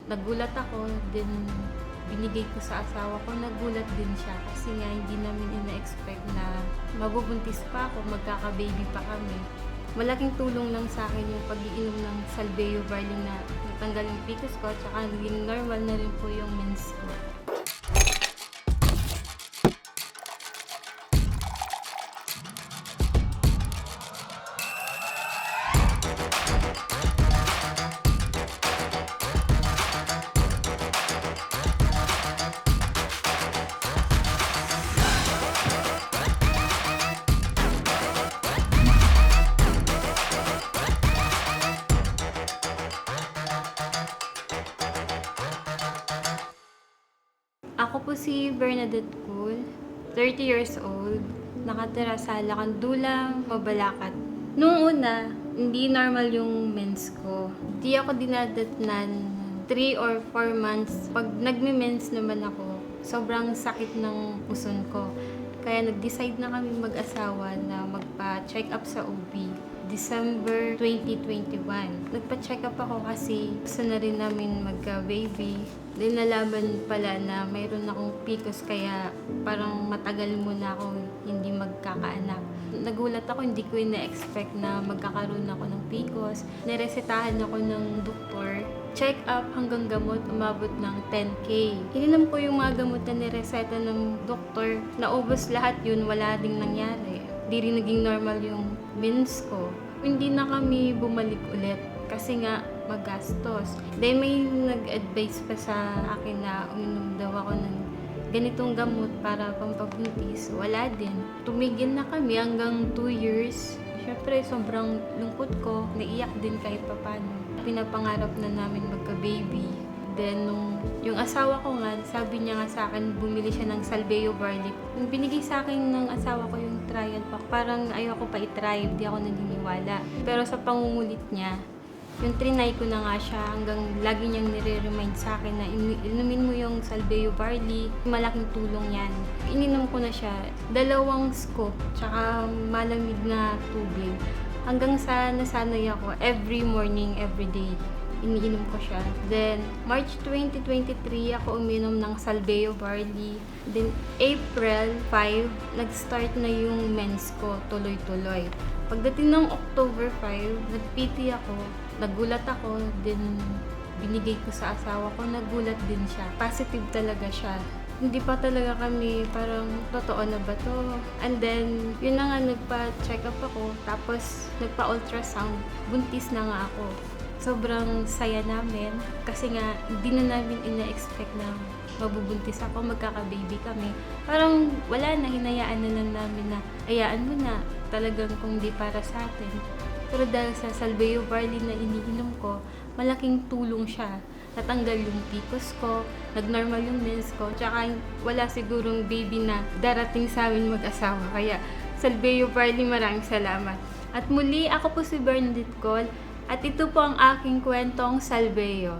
nagulat ako, then binigay ko sa asawa ko, nagulat din siya kasi nga hindi namin ina-expect na mabubuntis pa ako, magkaka-baby pa kami. Malaking tulong lang sa akin yung pag-iinom ng Salbeo Barley na natanggal yung PCOS ko, tsaka naging normal na rin po yung mens ko. Ako po si Bernadette Cool, 30 years old, nakatira sa Lacandulang, Mabalacat. Noong una, hindi normal yung mens ko. Di ako dinadatnan 3 or 4 months. Pag nagme-mens naman ako, sobrang sakit ng puson ko. Kaya nag-decide na kami mag-asawa na magpa-check up sa OB. December 2021. Nagpa-check up ako kasi gusto na rin namin magka-baby. Then nalaman pala na mayroon akong PCOS kaya parang matagal muna ako hindi magkakaanak. Nagulat ako, hindi ko ina-expect na magkakaroon ako ng PCOS. Niresetahan ako ng doktor. Check up hanggang gamot, umabot ng 10K. Ininom ko yung mga gamot na nireseta ng doktor. Naubos lahat yun, wala ding nangyari. Di rin naging normal yung mens ko. Hindi na kami bumalik ulit kasi nga magastos. Then may nag-advise pa sa akin na uminom daw ako ng ganitong gamot para pampabuntis. Wala din. Tumigil na kami hanggang 2 years. Siyempre, sobrang lungkot ko. Naiyak din kahit papano. Pinapangarap na namin magka-baby. Then, yung asawa ko nga, sabi niya nga sa akin, bumili siya ng Salbeo Barley. Yung binigay sa akin ng asawa ko yung trial pack, parang ayaw ko pa i-try, hindi ako naniniwala. Pero sa pangungulit niya, yung trinay ko na nga siya hanggang lagi niyang nire-remind sa akin na inumin mo yung Salbeo Barley, malaking tulong yan. Ininom ko na siya, 2 scoop, tsaka malamig na tubig. Hanggang sa nasanay ako, every morning, every day, iniinom ko siya. Then, March 2023, ako uminom ng Salbeo Barley. Then, April 5, nag-start na yung mens ko, tuloy-tuloy. Pagdating ng October 5, nag-PT ako, nagulat ako, then binigay ko sa asawa ko, nagulat din siya. Positive talaga siya. Hindi pa talaga kami parang totoo na ba to? And then, yun na nga, nagpa-check up ako, tapos nagpa-ultrasound, buntis na nga ako. Sobrang saya namin kasi nga hindi na namin ina-expect na mabubuntis ako, magkaka-baby kami. Parang wala na, hinayaan na lang namin na ayaan mo na, talagang kung di para sa atin. Pero dahil sa Salbeo Barley na iniinom ko, malaking tulong siya. Natanggal yung PCOS ko, nag-normal yung mens ko, tsaka wala sigurong baby na darating sa amin mag-asawa. Kaya Salbeo Barley, maraming salamat. At muli, ako po si Bernadette Cool. At ito po ang aking kwentong Salbeo.